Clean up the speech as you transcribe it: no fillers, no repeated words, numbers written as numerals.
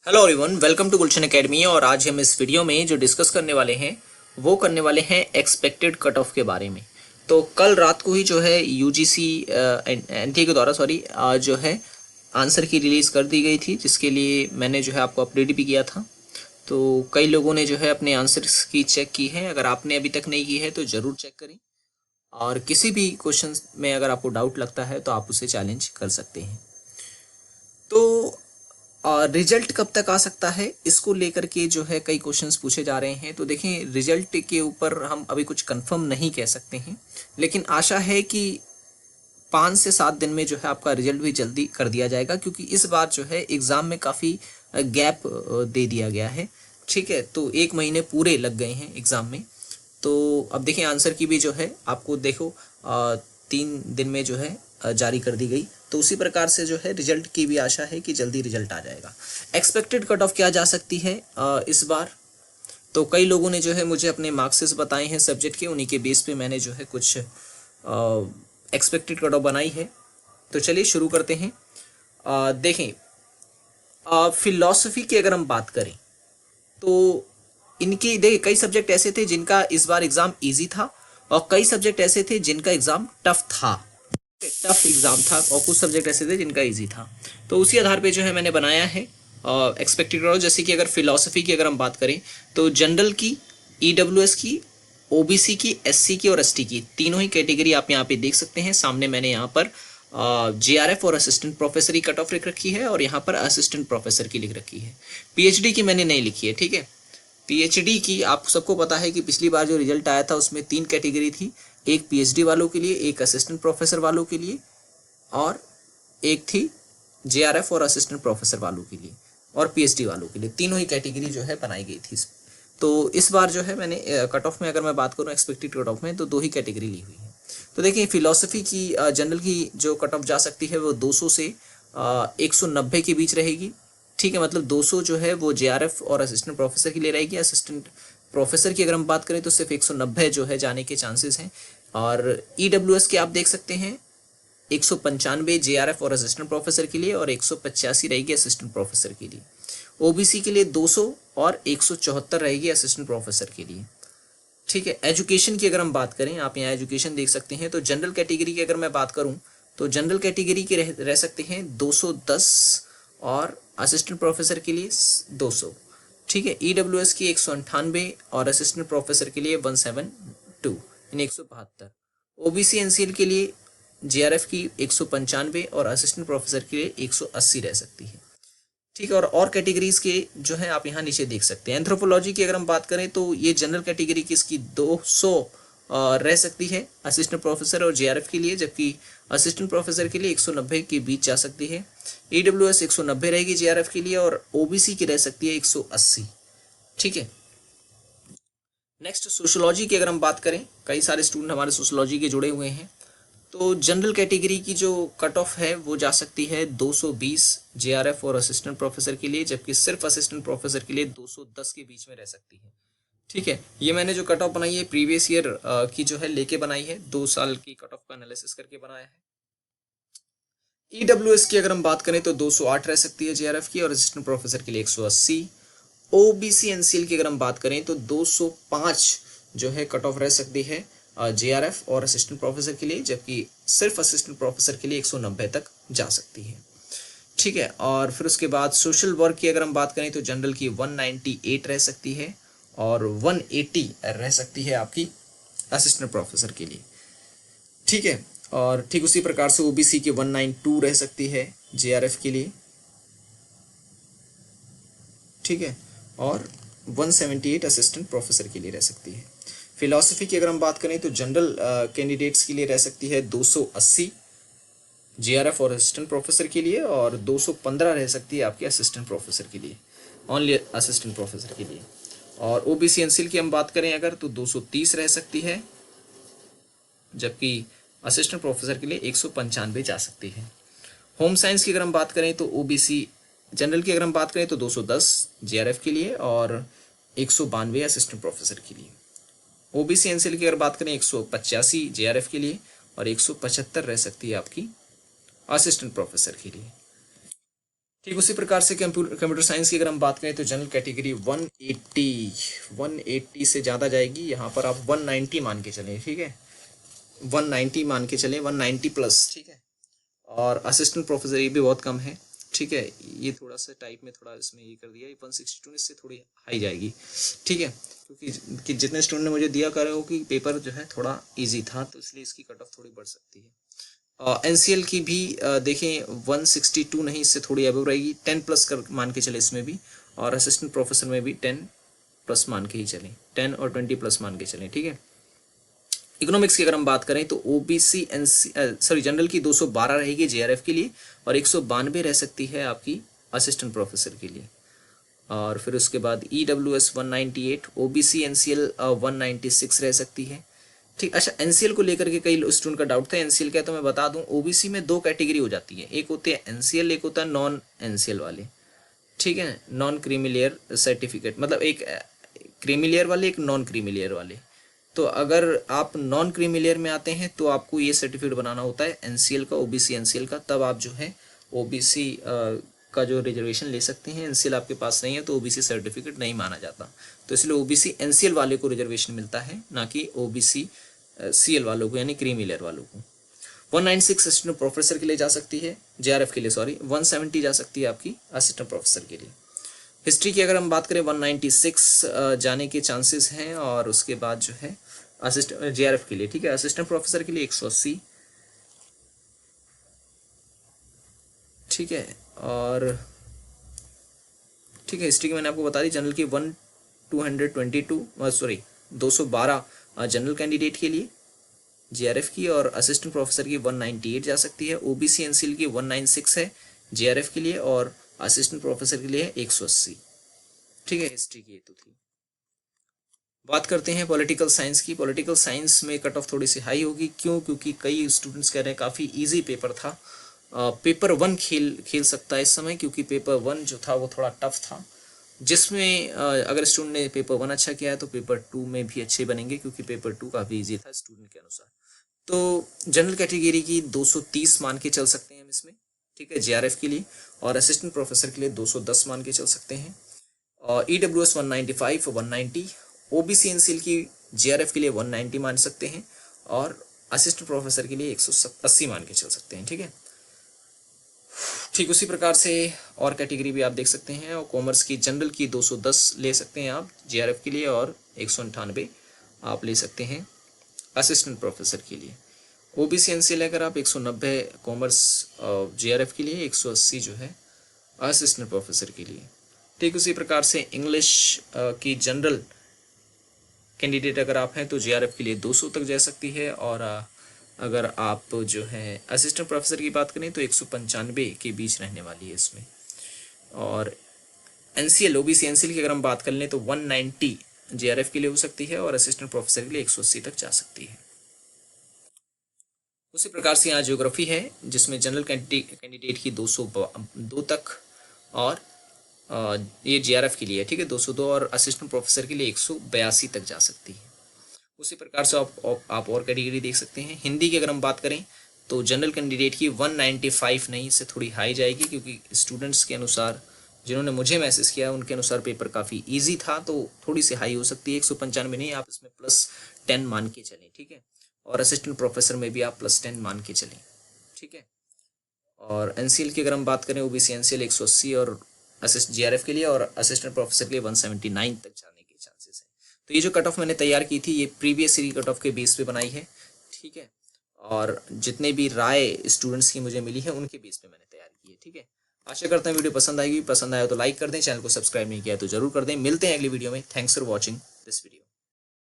Hello everyone, welcome to Gulshan academy. और आज हम इस वीडियो में जो डिस्कस करने वाले हैं वो करने वाले हैं एक्सपेक्टेड कट ऑफ के बारे में। तो कल रात को ही जो है यूजीसी एनटीए के द्वारा जो है आंसर की रिलीज़ कर दी गई थी, जिसके लिए मैंने जो है आपको अपडेट भी किया था। तो कई लोगों ने जो है अपने आंसर्स की चेक की है। अगर आपने अभी तक नहीं की है तो ज़रूर चेक करें, और किसी भी क्वेश्चन में अगर आपको डाउट लगता है तो आप उसे चैलेंज कर सकते हैं। तो रिजल्ट कब तक आ सकता है, इसको लेकर के जो है कई क्वेश्चंस पूछे जा रहे हैं। तो देखें, रिजल्ट के ऊपर हम अभी कुछ कंफर्म नहीं कह सकते हैं, लेकिन आशा है कि 5 से 7 दिन में जो है आपका रिजल्ट भी जल्दी कर दिया जाएगा, क्योंकि इस बार जो है एग्ज़ाम में काफ़ी गैप दे दिया गया है। ठीक है, तो 1 महीने पूरे लग गए हैं एग्ज़ाम में। तो अब देखें, आंसर की भी जो है आपको देखो 3 दिन में जो है जारी कर दी गई। तो उसी प्रकार से जो है रिजल्ट की भी आशा है कि जल्दी रिजल्ट आ जाएगा। एक्सपेक्टेड कट ऑफ क्या जा सकती है इस बार? तो कई लोगों ने जो है मुझे अपने मार्क्सेस बताए हैं सब्जेक्ट के, उन्हीं के बेस पे मैंने जो है कुछ एक्सपेक्टेड कट ऑफ बनाई है। तो चलिए शुरू करते हैं। देखें, फिलॉसफी की अगर हम बात करें तो इनकी देखिए, कई सब्जेक्ट ऐसे थे जिनका इस बार एग्जाम इजी था, और कई सब्जेक्ट ऐसे थे जिनका एग्जाम टफ था। टफ एग्जाम था, और कुछ सब्जेक्ट ऐसे थे जिनका इजी था। तो उसी आधार पे जो है मैंने बनाया है एक्सपेक्टेड कट ऑफ। जैसे कि अगर फिलॉसफी की अगर हम बात करें तो जनरल की, ईडब्ल्यूएस की, ओबीसी की, एससी की और एसटी की, तीनों ही कैटेगरी आप यहाँ पे देख सकते हैं। सामने मैंने यहाँ पर जेआरएफ और असिस्टेंट प्रोफेसर की कट ऑफ लिख रखी है, और यहाँ पर असिस्टेंट प्रोफेसर की लिख रखी है। पीएचडी की मैंने नहीं लिखी है, ठीक है। पीएचडी की आप सबको पता है कि पिछली बार जो रिजल्ट आया था उसमें 3 कैटेगरी थी, एक पीएचडी वालों के लिए, एक असिस्टेंट प्रोफेसर वालों के लिए, और एक थी जेआरएफ और असिस्टेंट प्रोफेसर वालों के लिए, और पीएचडी वालों के लिए। तीनों ही कैटेगरी जो है बनाई गई थी। तो इस बार जो है मैंने कट ऑफ में अगर मैं बात करूँ एक्सपेक्टेड कट ऑफ में, तो 2 ही कैटेगरी ली हुई है। तो देखिए, फिलोसफी की जनरल की जो कट ऑफ जा सकती है वो 200 से 190 के बीच रहेगी। ठीक है, मतलब 200 जो है वो जेआरएफ और असिस्टेंट प्रोफेसर के लिए रहेगी। असिस्टेंट प्रोफेसर की अगर हम बात करें तो सिर्फ 190 जो है जाने के चांसेस हैं। और ईडब्ल्यूएस के आप देख सकते हैं 195 जेआरएफ और असिस्टेंट प्रोफेसर के लिए, और 185 रहेगी असिस्टेंट प्रोफेसर के लिए। ओबीसी के लिए 200 और 174 रहेगी असिस्टेंट प्रोफेसर के लिए। ठीक है, एजुकेशन की अगर हम बात करें, आप यहाँ एजुकेशन देख सकते हैं। तो जनरल कैटेगरी की अगर मैं बात करूँ तो जनरल कैटेगरी के रह सकते हैं 210, और असिस्टेंट प्रोफेसर के लिए 200। ठीक है, ईडब्ल्यूएस की 198, और असिस्टेंट प्रोफेसर के लिए 172 यानी 172। ओबीसी एनसीएल के लिए जेआरएफ की 195 और असिस्टेंट प्रोफेसर के लिए 180 रह सकती है। ठीक है, और कैटेगरीज के जो है आप यहाँ नीचे देख सकते हैं। एंथ्रोपोलॉजी की अगर हम बात करें तो ये जनरल कैटेगरी की इसकी 200 रह सकती है असिस्टेंट प्रोफेसर और जेआरएफ के लिए, जबकि असिस्टेंट प्रोफेसर के लिए 190 के बीच जा सकती है। ईडब्ल्यूएस 190 रहेगी जेआरएफ के लिए, और ओबीसी की रह सकती है 180। ठीक है, नेक्स्ट सोशोलॉजी की अगर हम बात करें, कई सारे स्टूडेंट हमारे सोशोलॉजी के जुड़े हुए हैं। तो जनरल कैटेगरी की जो कट ऑफ है वो जा सकती है 220 जेआरएफ और असिस्टेंट प्रोफेसर के लिए, जबकि सिर्फ असिस्टेंट प्रोफेसर के लिए 210 के बीच में रह सकती है। ठीक है, ये मैंने जो कट ऑफ बनाई है प्रीवियस ईयर की जो है लेके बनाई है, 2 साल की कट ऑफ का एनालिसिस करके बनाया है। ईडब्ल्यूएस की अगर हम बात करें तो 208 रह सकती है जेआरएफ की, और असिस्टेंट प्रोफेसर के लिए 180। ओबीसी एनसीएल की अगर हम बात करें तो 205 जो है कट ऑफ रह सकती है जेआरएफ और असिस्टेंट प्रोफेसर के लिए, जबकि सिर्फ असिस्टेंट प्रोफेसर के लिए 190 तक जा सकती है। ठीक है, और फिर उसके बाद सोशल वर्क की अगर हम बात करें तो जनरल की 198 रह सकती है, और 180 रह सकती है आपकी असिस्टेंट प्रोफेसर के लिए। ठीक है, और ठीक उसी प्रकार से ओबीसी की 192 रह सकती है जेआरएफ के लिए। ठीक है, और 178 असिस्टेंट प्रोफेसर के लिए रह सकती है। फिलॉसफी की अगर हम बात करें तो जनरल कैंडिडेट्स के लिए रह सकती है 280 जेआरएफ और असिस्टेंट प्रोफेसर के लिए, और 215 रह सकती है आपके असिस्टेंट प्रोफेसर के लिए, ओनली असिस्टेंट प्रोफेसर के लिए। और ओबीसी एनसीएल की हम बात करें अगर तो 230 रह सकती है, जबकि असिस्टेंट प्रोफेसर के लिए 195 जा सकती है। होम साइंस की अगर हम बात करें तो ओबीसी जनरल की अगर हम बात करें तो 210 जेआरएफ के लिए, और 192 असिस्टेंट प्रोफेसर के लिए। ओबीसी एनसीएल की अगर बात करें 185 जेआरएफ के लिए, और 175 रह सकती है आपकी असिस्टेंट प्रोफेसर के लिए। ठीक उसी प्रकार से कंप्यूटर साइंस की अगर हम बात करें तो जनरल कैटेगरी 180 से ज़्यादा जाएगी, यहाँ पर आप 190 मान के चलें, ठीक है, 190 मान के चलें, 190 प्लस, ठीक है। और असिस्टेंट प्रोफेसर ये भी बहुत कम है, ठीक है, ये थोड़ा सा टाइप में थोड़ा इसमें ये कर दिया, 162 इससे थोड़ी हाई जाएगी, ठीक है, क्योंकि जितने स्टूडेंट ने मुझे दिया कर रहे हो कि पेपर जो है थोड़ा इजी था, तो इसलिए इसकी कट ऑफ थोड़ी बढ़ सकती है। एनसीएल की भी देखें 162 नहीं, इससे थोड़ी अबव रहेगी, 10 प्लस कर मान के चले इसमें भी, और असिस्टेंट प्रोफेसर में भी 10 प्लस मान के ही चलें, 10 और 20 प्लस मान के चलें, ठीक है। इकोनॉमिक्स की अगर हम बात करें तो ओबीसी जनरल की 212 रहेगी जेआरएफ के लिए, और 192 रह सकती है आपकी असिस्टेंट प्रोफेसर के लिए। और फिर उसके बाद ईडब्ल्यूएस 198, ओबीसी एनसीएल 196 रह सकती है, ठीक। अच्छा, एनसीएल को लेकर के कई स्टूडेंट का डाउट था, एनसीएल क्या है तो मैं बता दूं, ओबीसी में दो कैटेगरी हो जाती है, एक होते हैं एनसीएल, एक होता है नॉन एनसीएल वाले, ठीक है, नॉन क्रीमी सर्टिफिकेट, मतलब एक क्रीमी लेयर वाले, एक नॉन क्रीमी लेयर वाले। तो अगर आप नॉन क्रीमी लेयर में आते हैं तो आपको ये सर्टिफिकेट बनाना होता है एनसीएल का, ओबीसी एनसीएल का, तब आप जो है ओबीसी का जो रिजर्वेशन ले सकते हैं। एनसीएल आपके पास नहीं है तो ओबीसी सर्टिफिकेट नहीं माना जाता, तो इसलिए ओबीसी एनसीएल वाले को रिजर्वेशन मिलता है, ना कि ओबीसी सीएल वालों को, यानी क्रीमी लेयर वालों को। 196 असिस्टेंट प्रोफेसर के लिए जा सकती है, जेआरएफ के लिए सॉरी, 170 जा सकती है आपकी असिस्टेंट प्रोफेसर के लिए। हिस्ट्री की अगर हम बात करें 196 जाने के चांसेस हैं, और उसके बाद जो है असिस्टेंट जेआरएफ के लिए, ठीक है, असिस्टेंट प्रोफेसर के लिए 180, ठीक है, और ठीक है, हिस्ट्री की मैंने आपको बता दी, जनरल की 212 जनरल कैंडिडेट के लिए जेआरएफ की, और असिस्टेंट प्रोफेसर की 198 जा सकती है, ओबीसी एनसीएल की 196 है जेआरएफ के लिए, और असिस्टेंट प्रोफेसर के लिए 180, ठीक है, हिस्ट्री की ये तो थी। बात करते हैं पॉलिटिकल साइंस की। पॉलिटिकल साइंस में कट ऑफ थोड़ी सी हाई होगी, क्यों? क्योंकि कई स्टूडेंट्स कह रहे हैं काफ़ी इजी पेपर था, पेपर 1 खेल सकता है इस समय, क्योंकि पेपर 1 जो था वो थोड़ा टफ था, जिसमें अगर स्टूडेंट ने पेपर 1 अच्छा किया है तो पेपर 2 में भी अच्छे बनेंगे, क्योंकि पेपर 2 काफ़ी इजी था स्टूडेंट के अनुसार। तो जनरल कैटेगरी की 230 मान के चल सकते हैं हम इसमें, ठीक है, जेआरएफ के लिए, और असिस्टेंट प्रोफेसर के लिए 210 मान के चल सकते हैं, और ईडब्ल्यूएस 195 190, ओबीसी एनसीएल की जेआरएफ के लिए 190 मान सकते हैं, और असिस्टेंट प्रोफेसर के लिए 180 मान के चल सकते हैं, ठीक है। ठीक उसी प्रकार से और कैटेगरी भी आप देख सकते हैं, और कॉमर्स की जनरल की 210 ले सकते हैं आप जेआरएफ के लिए, और 198 आप ले सकते हैं असिस्टेंट प्रोफेसर के लिए। ओबीसी एनसीएल अगर आप 190 कॉमर्स जेआरएफ के लिए, 180 जो है असिस्टेंट प्रोफेसर के लिए। ठीक उसी प्रकार से इंग्लिश की जनरल कैंडिडेट अगर आप हैं तो जेआरएफ के लिए 200 तक जा सकती है, और अगर आप जो है असिस्टेंट प्रोफेसर की बात करें तो 195 के बीच रहने वाली है इसमें। और एनसीएल ओबीसी एनसीएल की अगर हम बात कर लें तो 190 जेआरएफ के लिए हो सकती है, और असिस्टेंट प्रोफेसर के लिए 180 तक जा सकती है। उसी प्रकार से यहाँ ज्योग्राफी है, जिसमें जनरल कैंडिडेट की 202 तक, और ये जेआरएफ के लिए है, ठीक है, 202, और असिस्टेंट प्रोफेसर के लिए 182 तक जा सकती है। उसी प्रकार से आप और कैटेगरी देख सकते हैं। हिंदी की अगर हम बात करें तो जनरल कैंडिडेट की 195 नहीं, इससे थोड़ी हाई जाएगी, क्योंकि स्टूडेंट्स के अनुसार जिन्होंने मुझे मैसेज किया उनके अनुसार पेपर काफ़ी इजी था, तो थोड़ी सी हाई हो सकती है, 195 नहीं, आप इसमें +10 मान के चलें, ठीक है, और असिस्टेंट प्रोफेसर में भी आप +10 मान के चलें, ठीक है। और एनसीएल की अगर हम बात करें, ओबीसी एनसीएल 180 और जेआरएफ के लिए, और असिस्टेंट प्रोफेसर के लिए 179 तक जाने के चांसेस हैं। तो ये जो कट ऑफ मैंने तैयार की थी ये प्रीवियस ईयर कट ऑफ के बेस पे बनाई है, ठीक है, और जितने भी राय स्टूडेंट्स की मुझे मिली है उनके बेस पे मैंने तैयार की है, ठीक है। आशा करता हूँ वीडियो पसंद आएगी, पसंद आया तो लाइक कर दें, चैनल को सब्सक्राइब नहीं किया तो जरूर कर दें। मिलते हैं अगली वीडियो में। Thanks for watching this video.